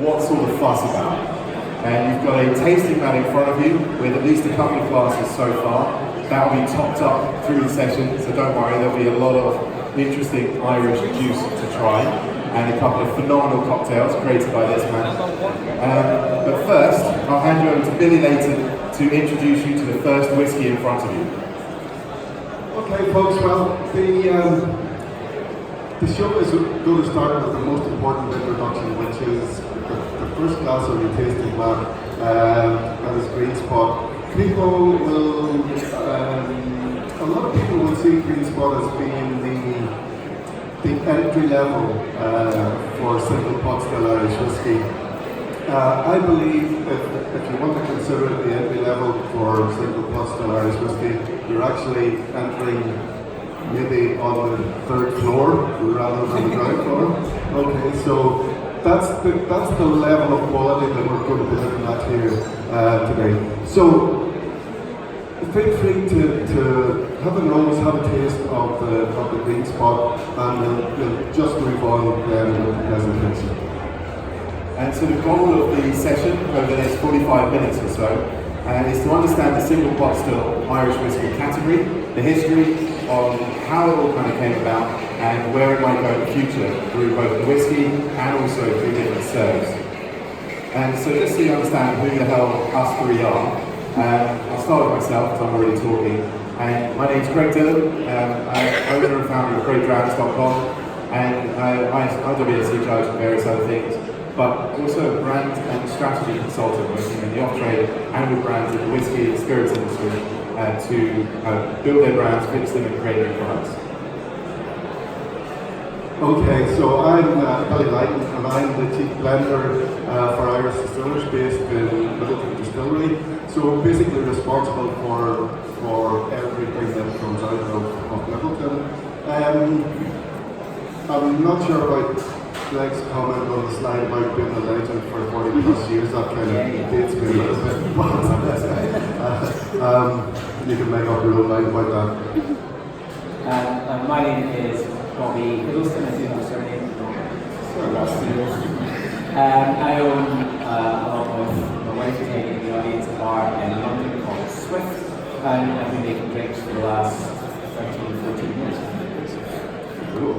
what's all the fuss about? And you've got a tasting mat in front of you with at least a couple of glasses so far. That will be topped up through the session, so don't worry, there'll be a lot of interesting Irish juice to try and a couple of phenomenal cocktails created by this man. But first, I'll hand you over to Billy Leighton to introduce you to the first whiskey in front of you. Okay folks, well, the show is going to start with the most important introduction, which is the first glass of your tasting mat, that is Green Spot. People will, a lot of people will see Green Spot as being the entry level for single pot still Irish whiskey. I believe if you want to consider it the entry level for single pot still Irish whiskey, you're actually entering maybe on the third floor rather than the ground floor. Okay, so that's the level of quality that we're going to be looking at here today. So feel free to have a nose, have a taste of the Green Spot, and we'll just move on then with the presentation. And so the goal of the session over the next 45 minutes or so is to understand the single pot still Irish whiskey category, the history on how it all kind of came about, and where it might go in the future through both the whiskey and also through different serves. And so just so you understand who the hell us three are, I'll start with myself because I'm already talking. And my name's Greg Dillon. I'm owner and founder of GreatDrams.com, and I WSC charge and various other things, but also a brand and strategy consultant working in the off-trade and with brands in the whiskey and spirits industry to build their brands, fix them, and create new products. Okay, so I'm Billy Leighton, and I'm the chief blender for Irish Distillers based in Irish Distillery. So basically responsible for everything that comes out of Littleton. I'm not sure about Greg's comment on the slide about being a legend for 40 plus years. That kind of dates me a little bit, but you can make up your own mind about that. My name is Bobby Hiddleston. I do have a surname. I own, along with my wife Kate in the audience, a bar in London called Swift, and I've been making drinks for the last 13-14 years. Cool.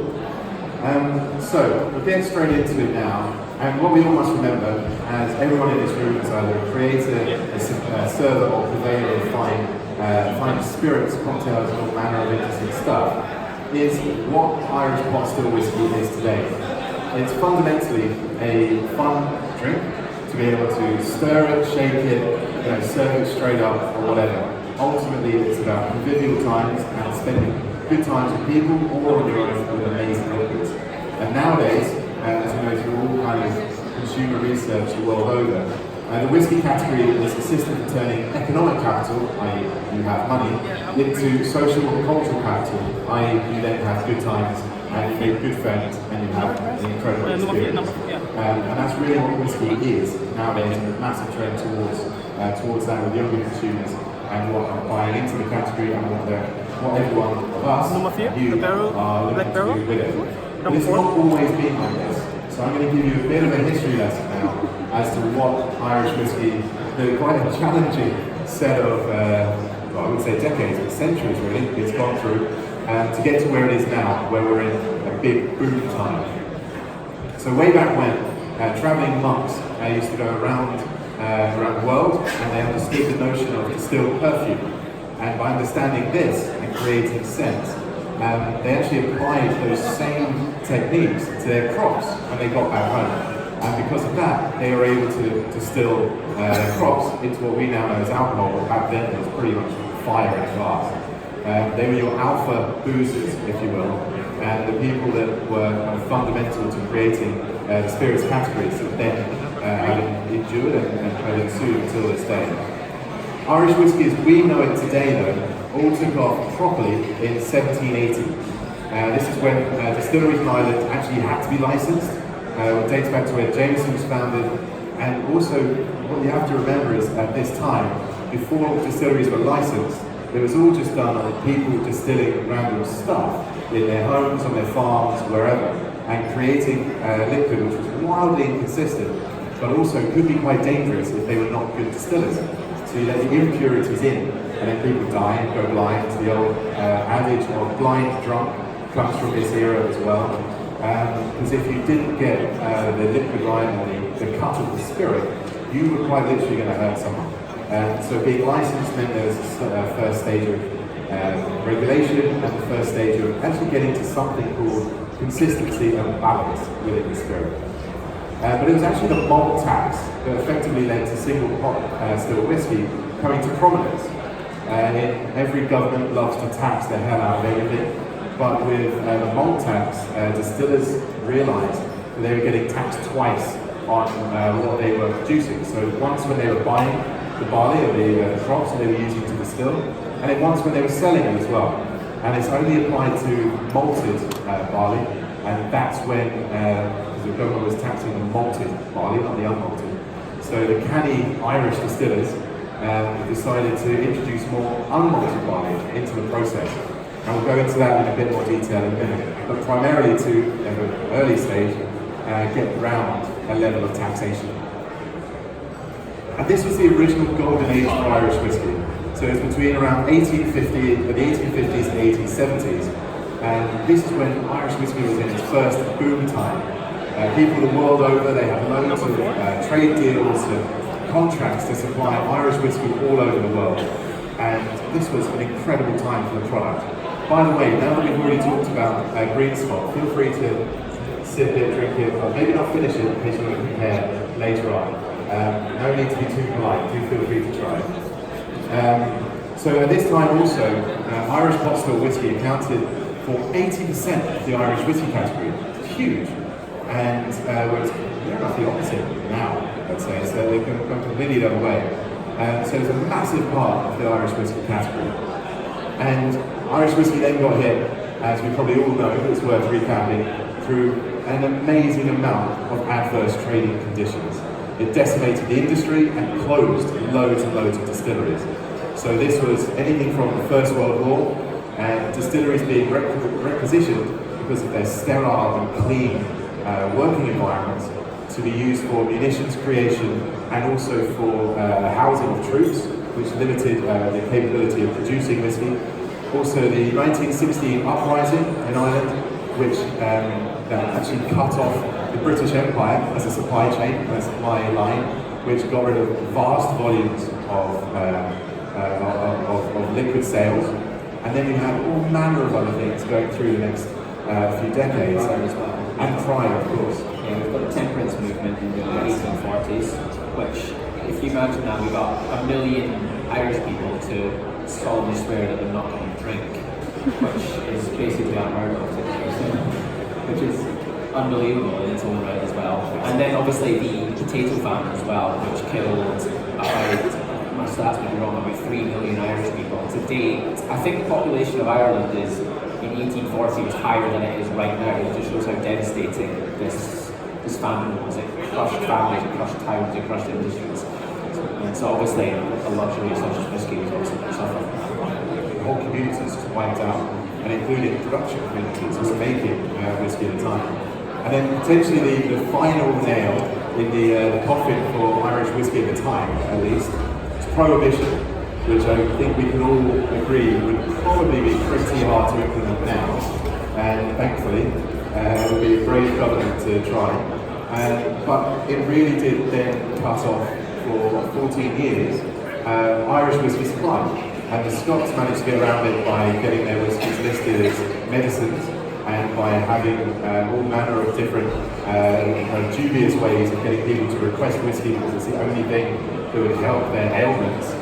So we'll get straight into it now, and what we all must remember, as everyone in this room is either a creator, a server, or purveyor of fine spirits, cocktails, and all manner of interesting stuff, is what Irish pot still whiskey is today. It's fundamentally a fun drink to be able to stir it, shake it, serve it straight up or whatever. Ultimately, it's about convivial times and spending good times with people or on your own with amazing liquids. And nowadays, as you know through all kind of consumer research the world over, the whiskey category is a system for turning economic capital, i.e. you have money, into social and cultural capital, i.e. you then have good times and you make good friends and you have an incredible experience. And that's really what whiskey is nowadays, and a massive trend towards that with younger consumers and what are buying into the category and what everyone of us are looking to do with it. But it's not always been like this. So I'm going to give you a bit of a history lesson now as to what Irish whiskey, quite a challenging set of, well, I would say decades, but centuries really, it's gone through to get to where it is now, where we're in a big boom time. So way back when, travelling monks used to go around the world, and they understood the notion of distilled perfume. And by understanding this and creating scents, they actually applied those same techniques to their crops when they got back home. And because of that, they were able to distill their crops into what we now know as alcohol, but back then it was pretty much fire in a glass. They were your alpha boozers, if you will, and the people that were kind of fundamental to creating the spirits categories that then have endured and have ensued until this day. Irish whiskey as we know it today, though, all took off properly in 1780. This is when distilleries in Ireland actually had to be licensed. It dates back to where Jameson was founded, and also what you have to remember is at this time, before distilleries were licensed, it was all just done on people distilling random stuff in their homes, on their farms, wherever, and creating liquid which was wildly inconsistent. but also could be quite dangerous if they were not good distillers. So you let the impurities in, and then people die and go blind. The old adage of blind drunk comes from this era as well. Because if you didn't get the liquid right and the cut of the spirit, you were quite literally going to hurt someone. So being licensed meant there was a first stage of regulation and the first stage of actually getting to something called consistency and balance within the spirit. But it was actually the malt tax that effectively led to single pot still whiskey coming to prominence. Every government loves to tax the hell out of everything, but with the malt tax, distillers realised that they were getting taxed twice on what they were producing. So once when they were buying the barley or the crops that they were using to distill, and then once when they were selling it as well. And it's only applied to malted barley, and that's when the government was taxing the malted barley, not the unmalted. So the canny Irish distillers decided to introduce more unmalted barley into the process. And we'll go into that in a bit more detail in a minute. But primarily to, at an early stage, get around a level of taxation. And this was the original golden age for Irish whiskey. So it's between around the 1850s and 1870s. And this is when Irish whiskey was in its first boom time. People the world over, they had loads of trade deals and contracts to supply Irish whiskey all over the world. And this was an incredible time for the product. By the way, now that we've already talked about green spot, feel free to sip it, drink it, or maybe not finish it in case you want to compare later on. No need to be too polite, do feel free to try it. So at this time also, Irish pot still whiskey accounted for 80% of the Irish whiskey category. It's huge. And whereas they're about the opposite now, I'd say, so they've gone completely the other way. So it's a massive part of the Irish whiskey category. And Irish whiskey then got hit, as we probably all know, but it's worth recapping, through an amazing amount of adverse trading conditions. It decimated the industry and closed loads and loads of distilleries. So this was anything from the First World War, and distilleries being requisitioned because of their sterile and clean working environments to be used for munitions creation and also for housing of troops, which limited the capability of producing whiskey. Also the 1916 uprising in Ireland, which actually cut off the British Empire as a supply chain, a supply line, which got rid of vast volumes of liquid sales. And then you have all manner of other things going through the next few decades. And crime, of course. Yeah, we've got the temperance movement in the 1840s, which, if you imagine now, we've got 1 million Irish people to solemnly swear that they're not going to drink, which is basically unheard of today, which is unbelievable in its own right as well. And then obviously the potato famine as well, which killed about, my stats might be wrong, about 3 million Irish people. Today, I think the population of Ireland is, in 1840, was higher than it is right now. It just shows how devastating this famine was. It crushed families, it crushed towns, it crushed industries. And so obviously a luxury such as whiskey was also going to suffer. The whole communities just wiped out, and including production communities who were making whiskey at the time. And then potentially the final nail in the coffin for Irish whiskey at the time, at least, is prohibition, which I think we can all agree would probably be pretty hard to implement now. And thankfully, it would be a brave government to try. But it really did then cut off for 14 years Irish whiskey supply. And the Scots managed to get around it by getting their whiskies listed as medicines and by having all manner of different dubious ways of getting people to request whiskey because it's the only thing that would help their ailments.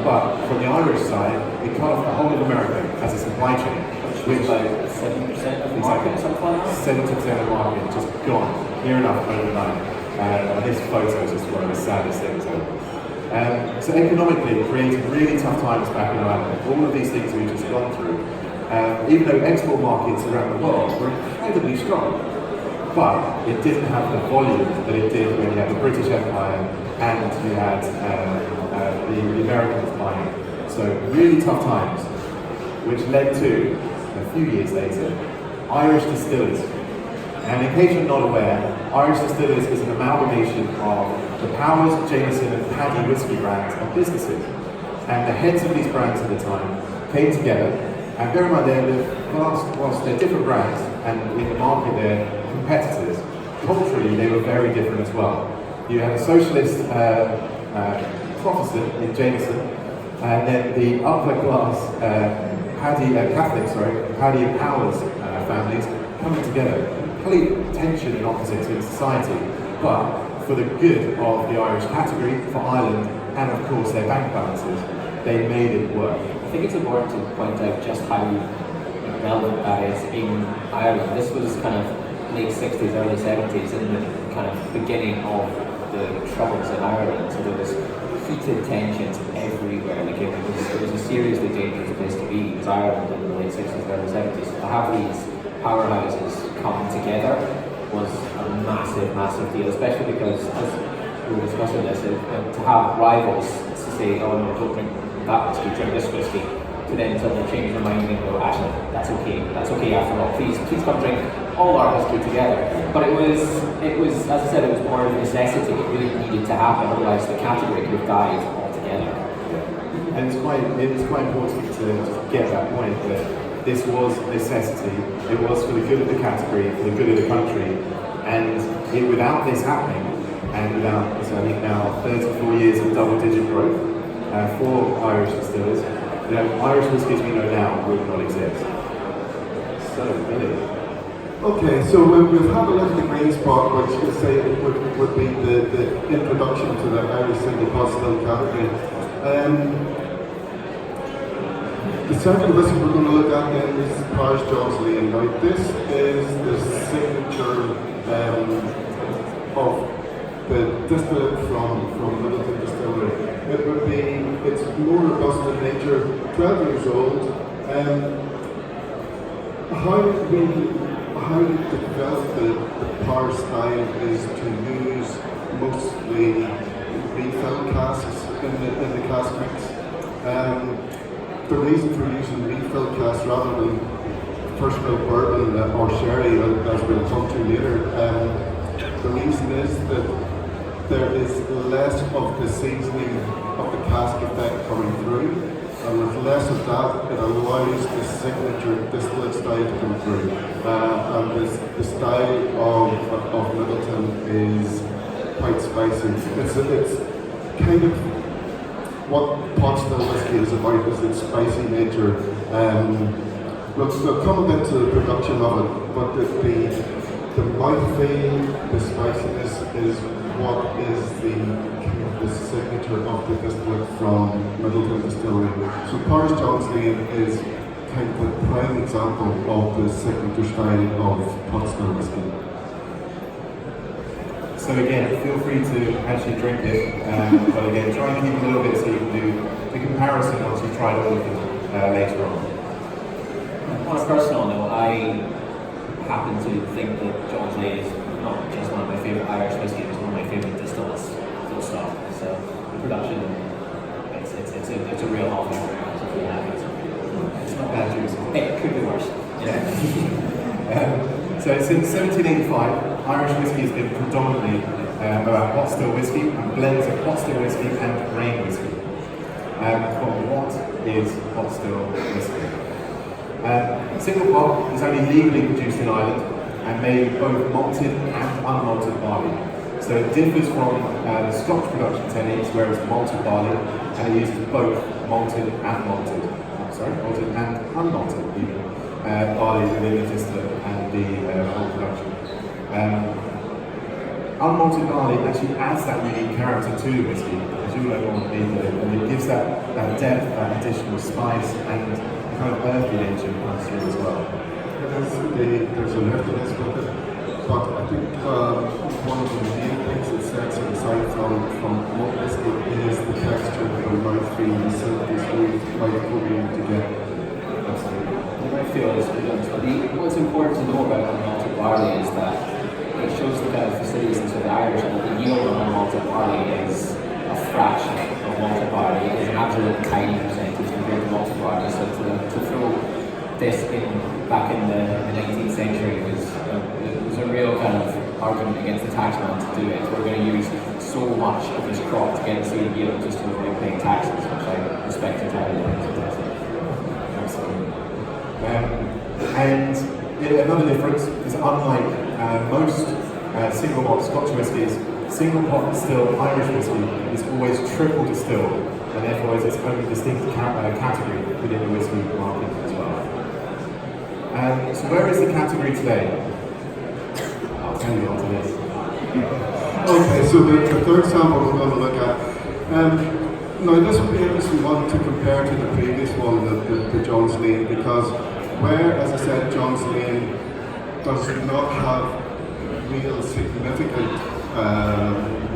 But from the Irish side, it cut off the whole of America as a supply chain. Which was like 70% of the market, something like that? 70% of the market just gone, near enough overnight. And this photo is just one of the saddest things ever. So economically, it created really tough times back in Ireland. All of these things we've just gone through. Even though export markets around the world were incredibly strong, but it didn't have the volume that it did when you had the British Empire and you had the Americans buying. So really tough times, which led to, a few years later, Irish Distillers And in case you're not aware, Irish Distillers is an amalgamation of the Powers, Jameson and Paddy whiskey brands and businesses. And the heads of these brands at the time came together, and bear in mind whilst they're different brands and in the market they're competitors, culturally they were very different as well. You had a socialist Protestant in Jameson, and then the upper class Paddy and Powers families coming together. Complete tension and opposites in society, but for the good of the Irish category, for Ireland, and of course their bank balances, they made it work. I think it's important to point out just how relevant that is in Ireland. This was kind of late 60s, early 70s, in the kind of beginning of the troubles in Ireland. So there was heated tensions everywhere. Like it was a seriously dangerous place to be. It was Ireland in the late 60s, early 70s. So to have these powerhouses come together was a massive, massive deal, especially because, as we were discussing this, to have rivals to say, oh no, don't drink that whiskey, drink this whiskey, to then suddenly change their mind and go, actually, that's okay after all, please come drink all our whiskey together. But it was, as I said, it was more of a necessity. It really needed to happen, otherwise the category could have died altogether. Yeah. And it's quite important to get that point that this was necessity. It was for the good of the category, for the good of the country, and without this happening, and without, I think now 34 years of double-digit growth for Irish Distillers, Irish whiskey as we know now would not exist. So, Billy. Okay, so we've had a look at the green spot, which you say would be the introduction to the Irish single pot still category. The second whiskey we're going to look at then is Parish John's Lane. Now this is the signature of the distillate from Middleton Distillery. It's more robust in nature, 12 years old. How we develop the Parish style is to use mostly refill casks in the cask mix. The reason for using refill casks rather than first fill bourbon or sherry, as we'll come to later, the reason is that there is less of the seasoning of the cask effect coming through, and with less of that, it allows the signature distillate style to come through. And the style of Middleton is quite spicy. It's kind of what pot still whiskey is about, is its spicy nature. We'll come a bit to the production of it, but the mouthfeel, the spiciness is what is the signature of the distillate from Middleton Distillery. So Parish John's Lane is kind of the prime example of the signature style of pot still whiskey. So again, feel free to actually drink it, but again, try and keep a little bit so you can do the comparison once you've tried all of them later on. On a personal note, I happen to think that John's Lane is not just one of my favourite Irish whiskies, it's one of my favourite distills, full stop. So the production, it's a real hobby. It's not bad juice. It could be worse. So since 1785, Irish whiskey has been predominantly about pot still whiskey and blends of pot still whiskey and grain whiskey. But what is pot still whiskey? Single pot is only legally produced in Ireland and made with both malted and unmalted barley. So it differs from the Scotch production techniques where it's malted barley and it uses both malted and malted and unmalted even barley within the distillate and the whole production. Unmalted barley actually adds that unique character to the whiskey, as you know on and it gives that depth, that additional spice and kind of earthy nature comes through as well. There's an earthiness with it, but I think one of the main things that sets it aside from malt whiskey is the texture of the mouthfeel, the silky smooth mouthfeel to get. The mouthfeel is what's important to know about unmalted barley is that it shows the kind of facilities into the Irish and the yield of unmalted barley is a fraction of malted barley. It is an absolute tiny percentage compared to malted barley. So to throw this in back in the 19th century was a real against the taxman to do it. We're going to use so much of this crop to get the seed yield just to avoid paying taxes, which I respect entirely. Absolutely. And another difference is, unlike most single malt Scotch whiskies, single pot distilled Irish whiskey is always triple distilled, and therefore is its own distinct category within the whiskey market as well. So where is the category today? I'll tell you after this. Okay, so the third sample we're going to look at. Now this would be an interesting one to compare to the previous one, the John's Lane, because where, as I said, John's Lane does not have real significant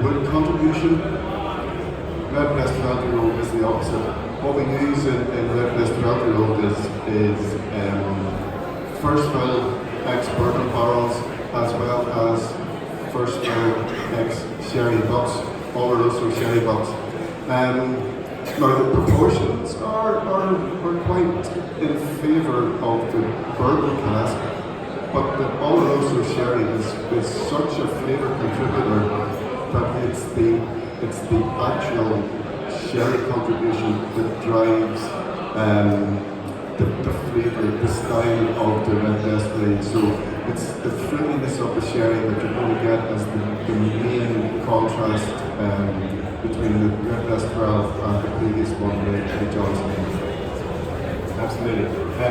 wood contribution, Redbreast 12-year-old is the opposite. What we use in Redbreast 12-year-old is first fill ex-bourbon barrels, as well as first fill ex-sherry butts, Oloroso sherry butts. Now the proportions are quite in favour of the bourbon cask, but the Oloroso sherry is such a flavour contributor that it's the actual sherry contribution that drives the flavour, the style of the Redbreast blend. So it's the fruitiness of the sherry that you're going to get as the main contrast between the Redbreast 12 and the previous one, the John's Lane. Absolutely.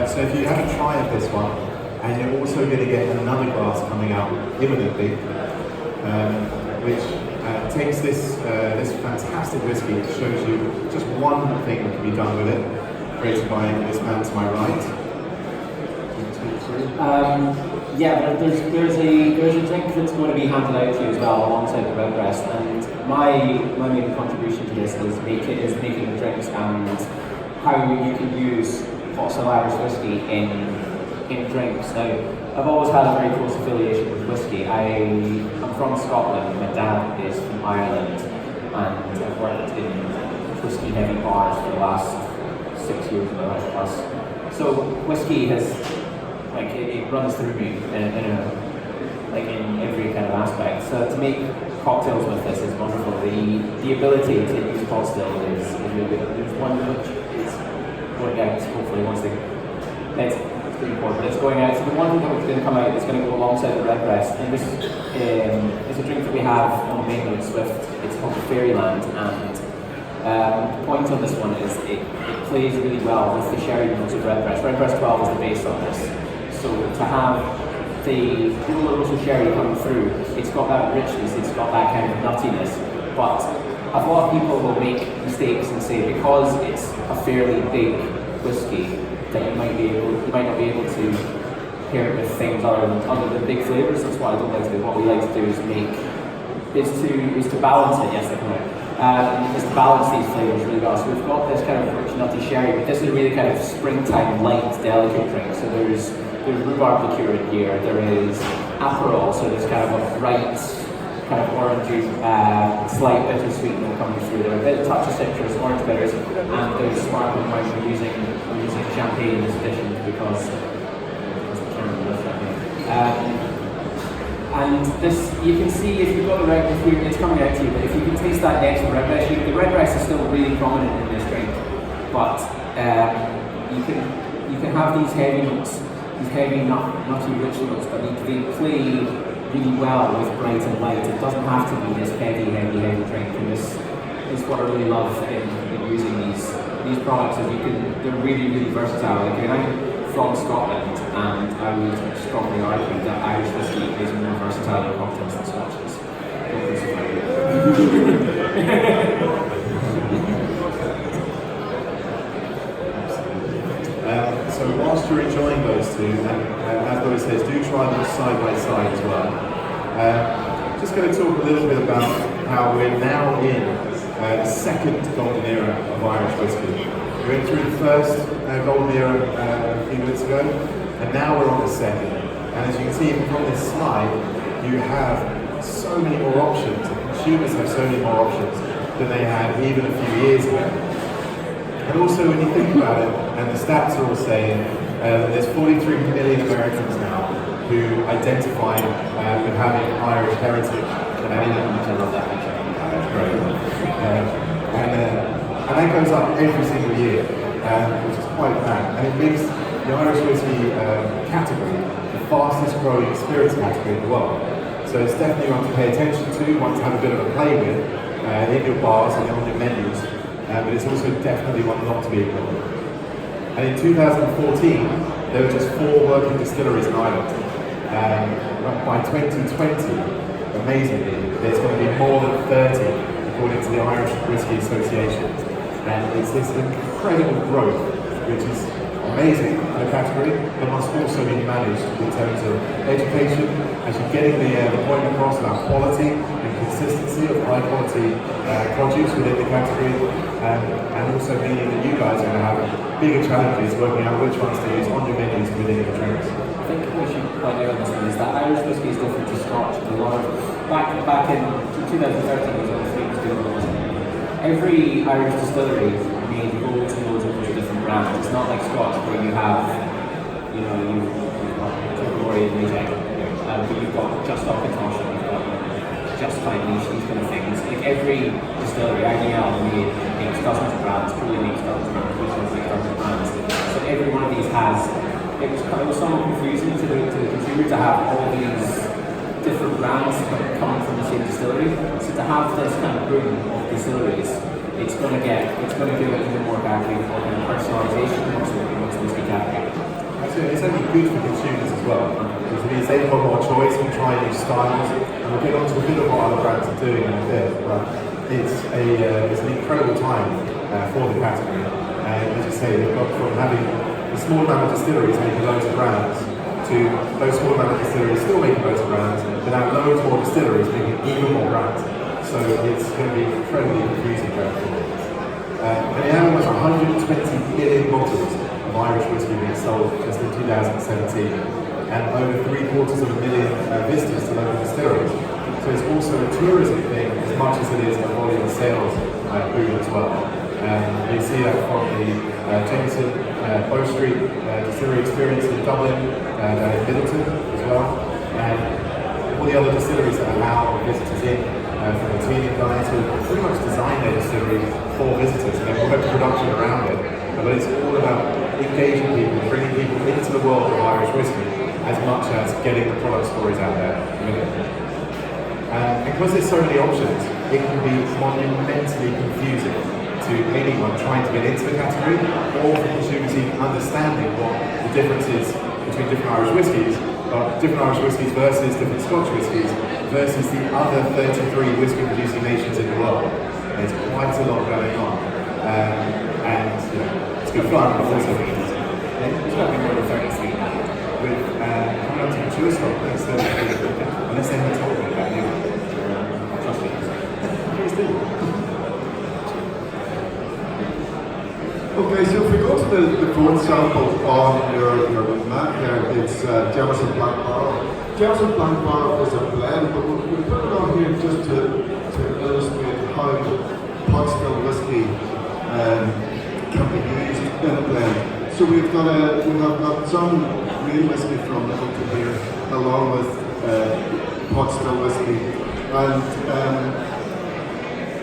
So if you haven't tried this one, and you're also going to get another glass coming out imminently, which takes this fantastic whiskey, it shows you just one thing that can be done with it, created by this man to my right. Yeah, but there's a drink that's going to be handed out to you as well alongside the Redbreast, and my main contribution to this is making the drinks and how you can use fossil Irish whiskey in drinks. Now, I've always had a very close affiliation with whiskey. I'm from Scotland, my dad is from Ireland, and I've worked in whiskey heavy bars for the last 6 years of my life plus. So whiskey has, it runs through me in every kind of aspect. So to make cocktails with this is wonderful. The ability to use pot still is really good. There's one which is going out, hopefully once it's pretty important. It's going out. So the one that is going to come out is going to go alongside the Redbreast, and this is a drink that we have on the mainland Swift. It's called Fairyland, and the point on this one is it plays really well with the sherry notes of Redbreast. Redbreast 12 is the base on this. So to have the Oloroso sherry coming through, it's got that richness, it's got that kind of nuttiness, but a lot of people will make mistakes and say because it's a fairly big whiskey that you might not be able to pair it with things other than big flavours. That's what I don't like to do. What we like to do is to balance it. Yes, is to balance these flavours really well. So we've got this kind of rich nutty sherry, but this is really kind of springtime light, delicate drink. So there's rhubarb liqueur in here, there is Aperol, so there's kind of a bright, kind of orangey, slight bitter sweetness coming through there, a bit of touch of citrus, orange bitters, and there's sparkling wine. We're using champagne in this edition because and this, you can see if you've got the red, it's coming out to you, but if you can taste that next to the Redbreast, the Redbreast is still really prominent in this drink, but you can have these heavy notes, these heavy nutty rich notes, but they play really well with bright and light. It doesn't have to be this heavy drink, and this is what I really love in using these products. Is they're really versatile. Like, I'm from Scotland, and I would strongly argue that Irish whiskey is more versatile in cocktails than Scotch is. Don't crucify me. So whilst you're enjoying those two, and as Billy says, do try them side by side as well. Just going to talk a little bit about how we're now in the second golden era of Irish whiskey. We went through the first golden era a few minutes ago, and now we're on the second. And as you can see from this slide, you have so many more options. Consumers have so many more options than they had even a few years ago. And also when you think about it, and the stats are all saying that there's 43 million Americans now who identify with having Irish heritage. I love that picture. That's great. And that goes up every single year, which is quite bad. And it makes the Irish whiskey category the fastest growing spirits category in the world. So it's definitely one to pay attention to, one to have a bit of a play with in your bars and on your menus. But it's also definitely one not to be ignored. And in 2014, there were just 4 working distilleries in Ireland. By 2020, amazingly, there's going to be more than 30, according to the Irish Whisky Association. And it's this incredible growth, which is amazing in the category, but must also be managed in terms of education, actually getting the point across about quality and consistency of high quality produce within the category, and also meaning that you guys are going to have bigger challenges working out which ones to use on your menus within your drinks. I think what we should point out on this one is that Irish whiskey is different to Scotch. A lot of back in 2013 was when Fleet was doing this. Every Irish distillery made loads and loads of different brands. It's not like Scotch where you have, you've got Kilgore and Reject, but you've got Just Ockatosh, you've got Just Fine Niche, these kind of things. Like every distillery, IDL makes dozens of brands, Truly makes dozens of brands, which ones make dozens of brands. So every one of these has. It was somewhat confusing to the consumer to have all these different brands coming from the same distillery. So to have this kind of boom of distilleries, it's going to give it even more value for personalisation amongst the whiskey category. It's only good for consumers as well, because it means they've got more choice and try new styles, and we'll get on to a bit of what other brands are doing in a bit, but it's an incredible time for the category. And as you say, they've got from having a small amount of distilleries making loads of brands to those small amount of distilleries still making loads of brands, but now loads more distilleries making even more brands. So it's going to be incredibly confusing going forward. And we have almost 120 million bottles of Irish whiskey being sold just in 2017, and over 750,000 visitors to local distilleries. So it's also a tourism thing as much as it is a volume of sales boom as well. You see that from the Jameson Bow Street Distillery experience in Dublin and in Middleton as well, and all the other distilleries that allow visitors in, from the Teenian guys who pretty much design their distillery for visitors and they work production around it. But it's all about engaging people, bringing people into the world of Irish whiskey as much as getting the product stories out there. And because there's so many options, it can be monumentally confusing to anyone trying to get into the category, or for consumers even understanding what the difference is between different Irish whiskies, different Irish whiskies versus different Scotch whiskies versus the other 33 whiskey producing nations in the world. There's quite a lot going on, and it's good fun, but also There's got to be more than 33 now. with coming up to mature stock, unless they haven't told me about you. Trust me. Please do. Okay, so if we go to the fourth sample on your map there, it's Jameson Black Barrel. Jameson Black Barrel is a blend, but we put it on here just to illustrate how pot still whiskey can be used in a blend. So we have got some green whiskey from Littleton here, along with pot still whiskey, and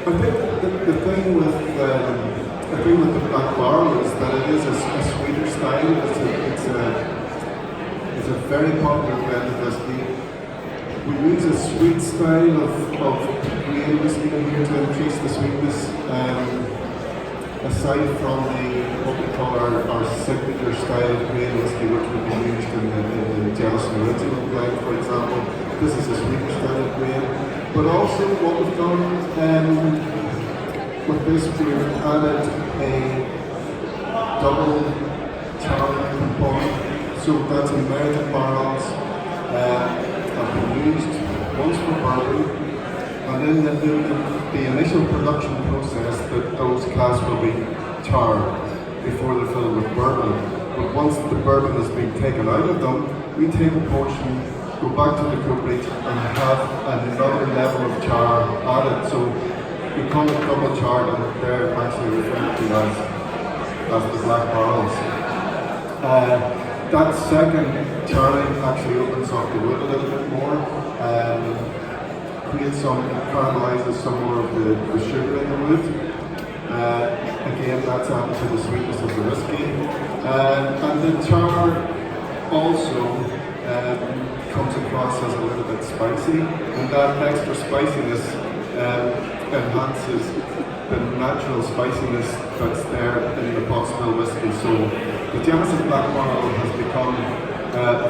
I think the thing with the Black Barrel is that it is a sweeter style. It's a very popular blend of whiskey. We use a sweet style of grain whiskey in here to increase the sweetness. Aside from what we call our signature style of grain whiskey, which would be used in the Jameson Original blend, for example, this is a sweeter style of grain. But also what we've done with this, we've added a double charring component, so that's American barrels have been used once for bourbon, and then the initial production process that those casks will be charred before they're filled with bourbon. But once the bourbon has been taken out of them, we take a portion, go back to the cooperage, and have another level of char added. So we call it double charred, and they're actually referred to as the black barrels. that second charring actually opens up the wood a little bit more, creates caramelizes some more of the sugar in the wood. Again, that's added to the sweetness of the whiskey. And the char also comes across as a little bit spicy, and that extra spiciness enhances the natural spiciness that's there in the pot still whiskey. So the Jameson Black Barrel has become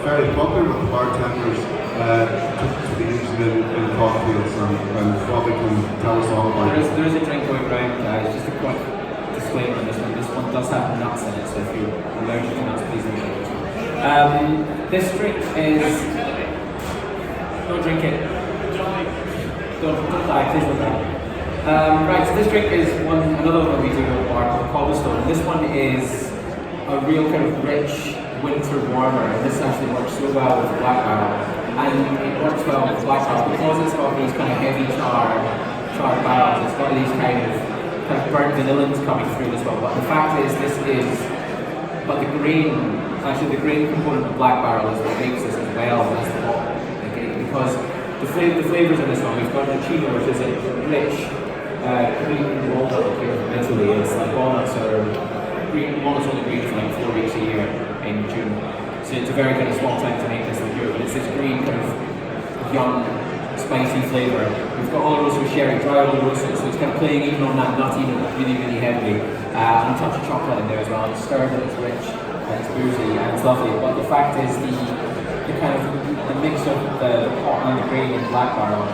very popular with bartenders to be used in cocktails, and Bobby can tell us all about it. There is a drink going around, guys, just a quick disclaimer on this one. This one does have nuts in it, so if you're allergic to nuts, please don't drink it. This drink is... Don't drink it. Don't die, please don't die. Right, so this drink is another one we do at the bar called Cobblestone. This one is a real kind of rich winter warmer, and this actually works so well with Black Barrel. And it works well with Black Barrel because it's got these kind of heavy charred barrels. It's got these kind of burnt vanillins coming through as well. But the fact is, the grain component of Black Barrel is what makes this as well as the malt. Because the flavors in this one, we've got the chino, which is a rich green walnut here from Italy. It's like walnuts only green for like 4 weeks a year in June. So it's a very kind of small time to make this in Europe, but it's this green kind of young, spicy flavour. We've got Oloroso sherry, dry Oloroso, so it's kind of playing even on that nutty note really, really heavily. And a touch of chocolate in there as well. It's stirred and it's rich and it's boozy and it's lovely. But the fact is the mix of the pot and the grain in Black Barrel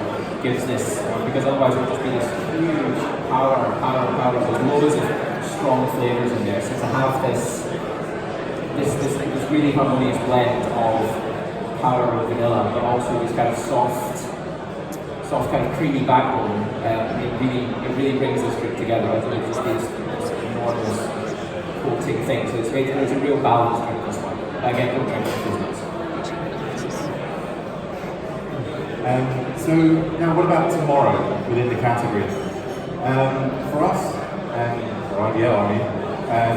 gives this, because otherwise it would just be this huge power. There's loads of strong flavours in there. So to have this really harmonious blend of power of vanilla, but also this kind of soft kind of creamy backbone, it really brings this drink together. I think it's this enormous coating thing. So it's a real balanced drink, this one. Again, don't drink it with nuts. So now, what about tomorrow within the category? For us, for IDL,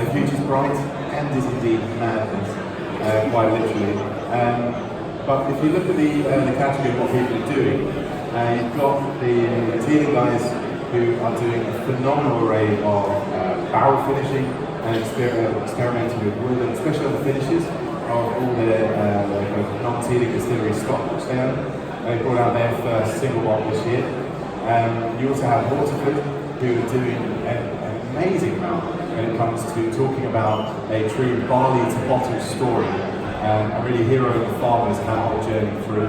the future's bright and is indeed madness, quite literally. But if you look at the category of what people are doing, you've got the Teeling guys who are doing a phenomenal array of barrel finishing and experimenting with wood, and especially on the finishes of all their non-Teeling distillery stock which they own. They brought out their first single malt this year. You also have Waterford, who are doing an amazing amount when it comes to talking about a true barley to bottle story, and really heroing the farmers and that whole journey through.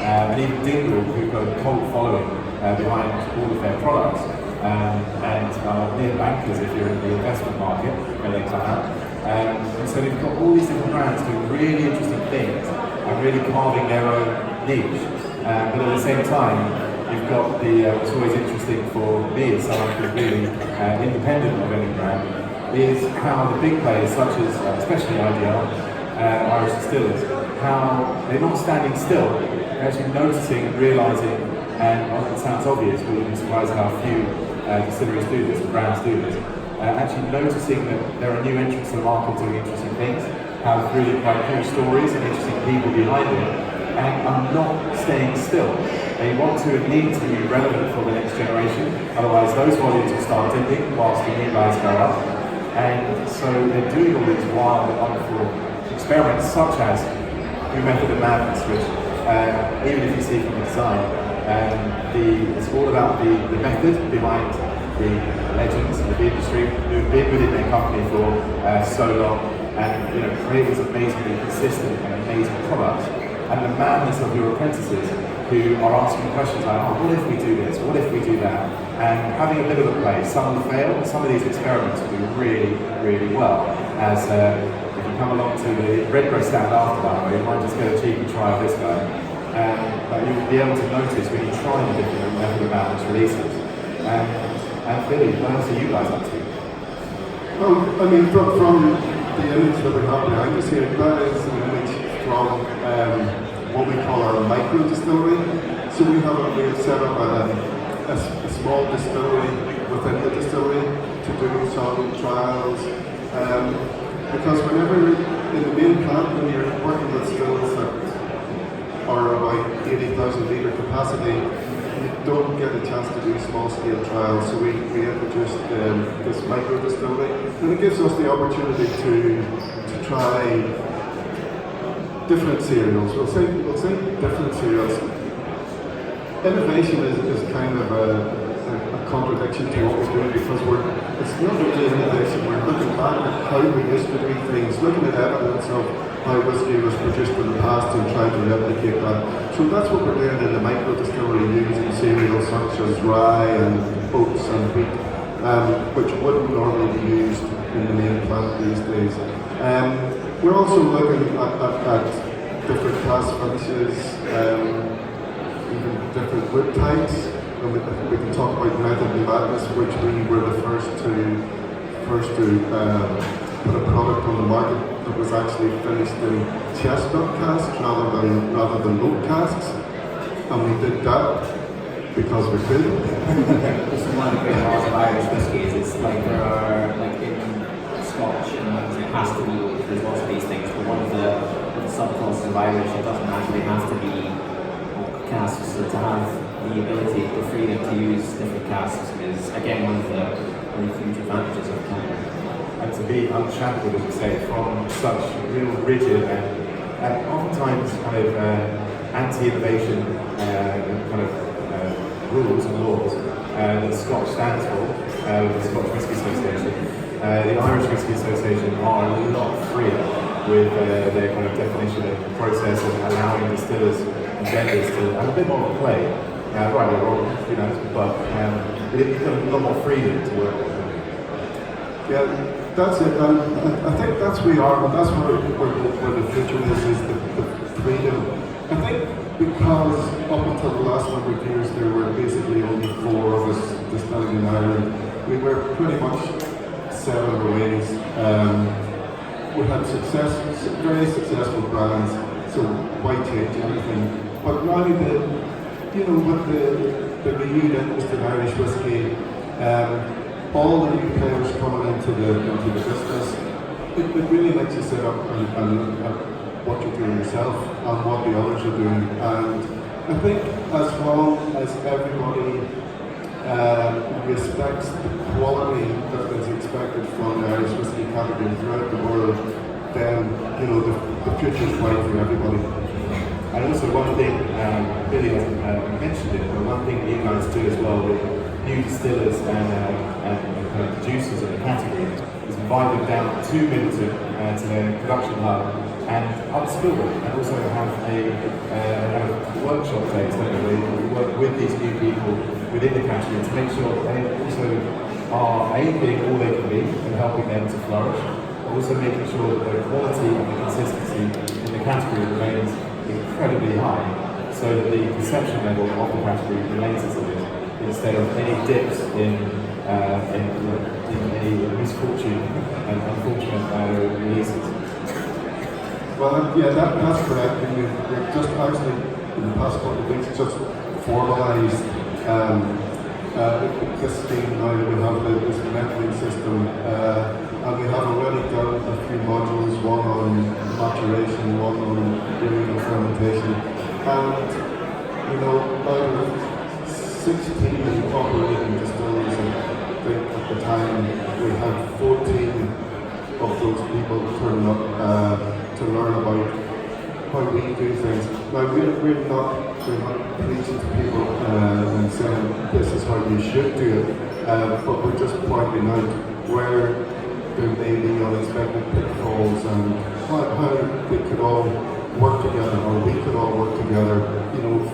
And even Dingle, who've got a cult following behind all of their products, and near bankers if you're in the investment market, where they come out. And so they've got all these different brands doing really interesting things and really carving their own niche. But at the same time, you've got what's always interesting for me as someone who's really independent of any brand, is how the big players such as, especially IDL, Irish Distillers, how they're not standing still, they're actually noticing and realising, and it sounds obvious, but you'll be surprised how few distilleries do this, and brands do this, actually noticing that there are new entrants to the market doing interesting things, have really quite cool stories and interesting people behind it, and are not staying still. They want to and need to be relevant for the next generation, otherwise those volumes will start dipping whilst the new guys go up. And so they're doing all these wild and wonderful experiments, such as the Method of Madness, which even if you see from the design, it's all about the method behind the legends of the industry who've been within their company for so long, and create these amazingly consistent and amazing products. And the madness of your apprentices who are asking questions like, what if we do this, what if we do that? And having a bit of a play. Some will fail, some of these experiments will do really, really well. As if you come along to the Redbreast stand after that, you might just get a cheeky try of this guy. But you'll be able to notice when you try the different Method of Madness releases. And Billy, what else are you guys up to? Well, I mean, from the image that we have behind us here, that is an image from what we call our micro distillery. So we have set up a small distillery within the distillery to do some trials. Because whenever in the main plant, when you're working with stills that are about 80,000 litre capacity, you don't get a chance to do small scale trials. So we introduced this micro distillery, and it gives us the opportunity to try different cereals. We'll say different cereals. Innovation is kind of a contradiction to what we're doing, because it's not really innovation. We're looking back at how we used to do things, looking at evidence of how whiskey was produced in the past and trying to replicate that. So that's what we're doing in the micro distillery, using cereals such as rye and oats and wheat, which wouldn't normally be used in the main plant these days. We're also looking at different class finishes, even different wood types. And we can talk about Method and Madness, which we were the first to put a product on the market that was actually finished in chestnut casks rather than oak casks, and we did that because we could. This is one of the great laws of Irish whiskey. It's like there are, like in Scotch and it has to be, there's lots of these things, but one of the subclasses of Irish, it doesn't actually have to be oak casks. So to have the ability, the freedom to use different casks is again one of the really huge advantages of Canada. And to be unshackled, as you say, from such real rigid and oftentimes kind of anti-innovation kind of rules and laws that Scotch stands for, the Scotch Whisky Association. The Irish Whisky Association are a lot freer with their kind of definition and process, and allowing distillers and vendors to have a bit more of a play. Right or wrong, who knows, but you've got a lot more freedom to work with. Yeah, that's it. I think that's where we are. That's where the future is the freedom. I think because up until the last number of years there were basically only 4 of us distilling in Ireland. We were pretty much set on our ways. We had very successful brands, so why change anything? But now with the renewed interest in Irish whiskey, all the new players coming into the business, it really makes you sit up and look at what you're doing yourself and what the others are doing. And I think as long as everybody respects the quality that is expected from the Irish whiskey category throughout the world, then the future is bright for everybody. And also one thing, Billy hasn't mentioned it, but one thing that you guys do as well with new distillers and producers in the category is invite them down 2 minutes to their production hub and upskill them, and also have a workshop days where we work with these new people within the category to make sure that they also are being all they can be and helping them to flourish, but also making sure that the quality and the consistency in the category remains incredibly high, so that the perception level of the category remains as it is, instead of any dips in any misfortune and unfortunate releases. Well, yeah, that's correct. And we've just actually, in the past couple of weeks, just formalised this scheme now that we have this mentoring system, and we have already done a few modules, one on maturation, one on brewing and fermentation, and out of 16 operating distilleries, I think at the time we had 14 of those people turn up to learn about how we do things. Now we're not preaching to people and saying this is how you should do it, but we're just pointing out where there may be unexpected pitfalls and how we could all work together, or we could all work together,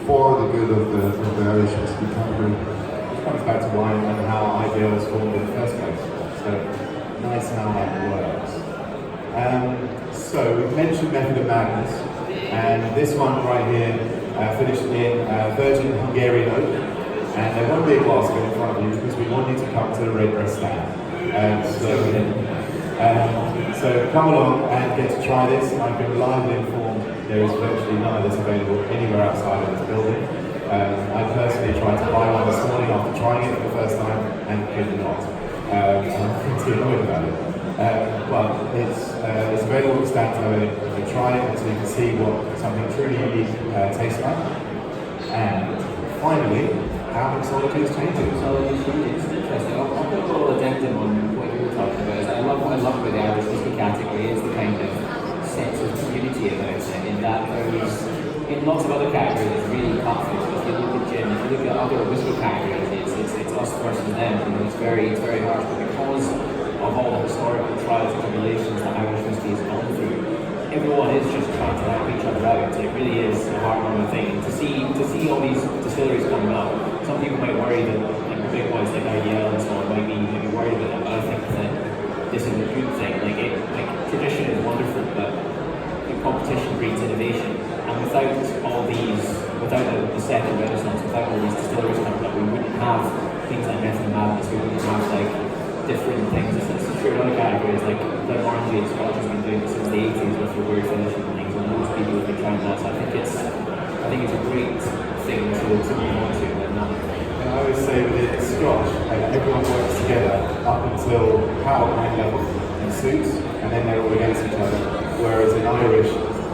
for the good of the Irish whiskey category. Which comes back to why and how IDL was formed in the first place. So nice how that works. So we've mentioned Method of Madness, and this one right here finished in virgin Hungarian oak, and there won't be a glass of it in front of you because we want you to come to the Redbreast stand. So come along and get to try this. I've been reliably informed there is virtually none of this available anywhere outside of this building. I personally tried to buy one this morning after trying it for the first time and could not. I'm pretty annoyed about it. But it's available at Stanto, they try it so you can see what something truly unique tastes like. And finally, how mixology is changing. Mixology is changing. It's interesting. I'll put a little addendum on what you were talking about. I love about the Irish whisky category is the kind of sense of community about it, in that there's, in lots of other categories, it's really conflict. If you look at gin, if you look at other whisky categories, it's us versus them. You know, it's very harsh, but because of all the historical trials and tribulations that Irish whisky has gone through, everyone is just trying to help each other out. It really is a heartwarming thing. To see all these distilleries coming up, some people might worry that like the big ones like IDL and so on might be worried about them, but I think that this is a good thing. Like tradition is wonderful, but competition breeds innovation. And without the second renaissance, without all these distilleries coming up, we wouldn't have things like Method Madness, we wouldn't have like different things. It's true in other categories, like Orange and Scotch has been doing it since the 80s with your weird finishing things, and most people have been trying that. So I think it's a great thing to move on to. And I always say within Scotch, everyone works together up until power plant level in suits, and then they're all against each other. Whereas in Irish,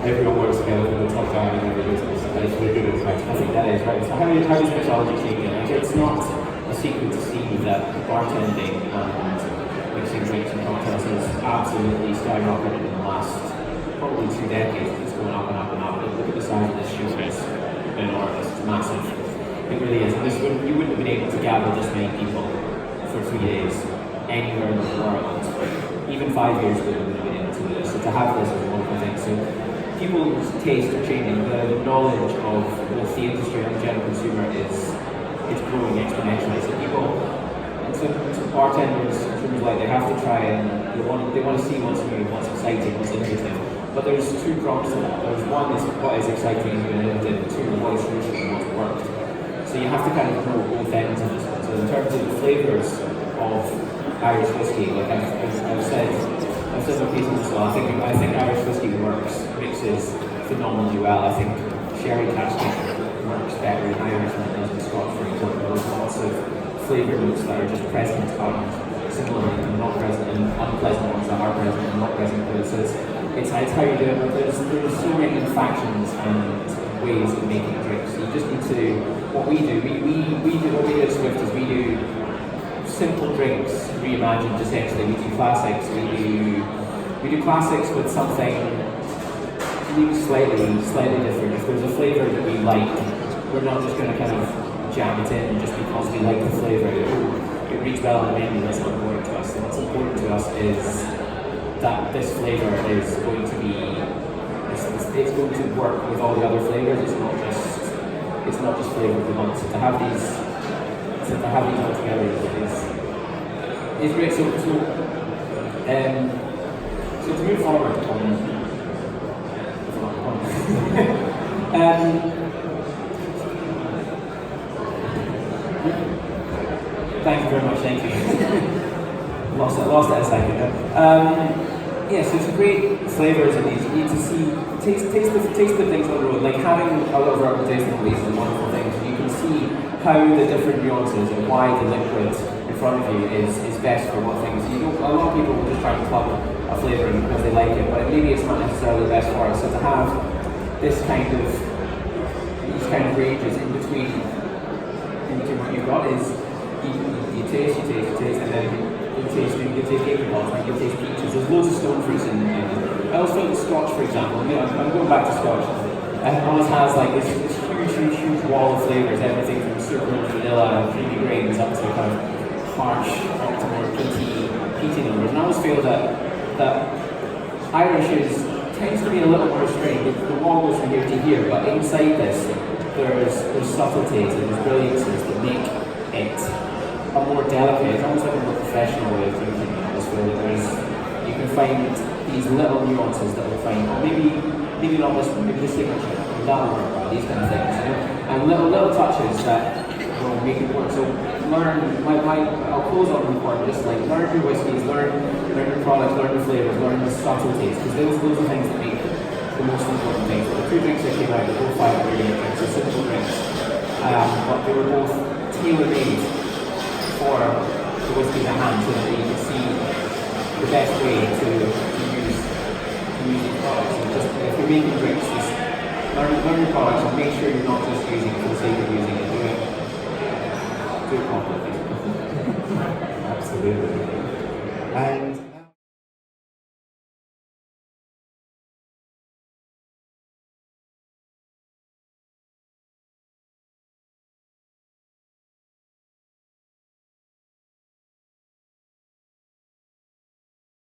everyone works together from the top down in every business. And it's really good at that. I think that is right. So how is mixology changing? Like, it's not a secret to see that bartending and mixing drinks and cocktails has absolutely skyrocketed in the last probably 2 decades. It's going up and up and up. Look at the size of this show. It's enormous. It's massive. It really is. And you wouldn't have been able to gather this many people for 3 days anywhere in the world. Even 5 years ago, we would have been able to do this. So to have this is a wonderful thing. So people's taste are changing. The knowledge of both the industry and the general consumer is growing exponentially. So people, and so bartenders, consumers, like, they have to try and they want to see what's new, what's exciting, what's interesting. But there's 2 prongs to that. There's one is what is exciting and innovative, and 2, what is traditional and what's worked. So you have to kind of know both ends of this one. So in terms of the flavours of Irish whiskey, like I've said in my piece on this, I think Irish whiskey mixes phenomenally well. I think sherry casting works better in Irish than it does in Scotch, for example. There's lots of flavour notes that are just present similarly and not present, and unpleasant ones that are present and not present. So it's how you do it. But there's so many factions and ways of making drinks. So you just need to, what we do at Swift is we do simple drinks reimagined essentially. We do classics, we do classics with something slightly different. If there's a flavour that we like, we're not just going to kind of jam it in just because we like the flavour. It reads well in the menu, that's not important to us. And what's important to us is that this flavour is going to be, it's going to work with all the other flavours. It's not just flavour we want. So to have these all together is great. So to move forward thank you very much, thank you. lost it a second. Yeah, so it's a great flavours in these. You need to taste the things on the road. Like having a little verbal tasting of these is wonderful things. You can see how the different nuances and why the liquid in front of you is best for what things. A lot of people will just try to club a flavour because they like it, but maybe it's not necessarily the best for us. So to have these kind of ranges in between what you've got is you taste, and then you taste apricots, and you taste peaches. There's loads of stone fruits in I always feel the Scotch, for example. I'm going back to Scotch. It always has like this huge wall of flavours, everything from sugar, vanilla, creamy grains up to kind of harsh, optimal, peaty numbers. And I always feel that Irish tends to be a little more restrained. The wall goes from here to here, but inside this, there's subtleties and there's brilliances that make it a more delicate, it's almost like a more professional way of drinking. I just feel that you can find these little nuances that we'll find, or maybe not this one, maybe the signature, that'll work well, these kind of things, you know? And little touches that will make it work. So I'll close on the point, just like learn your whiskies, learn your products, learn the flavours, learn the subtleties, because those are things that make the most important things. The 2 drinks that came out, they're both 5 ingredient drinks, they're simple drinks, but they were both tailor-made for the whiskey in the hand so that you could see the best way to use using products. And just if you're making drinks, just learn your products and make sure you're not just using it for the sake of using it. Do it properly. Absolutely. And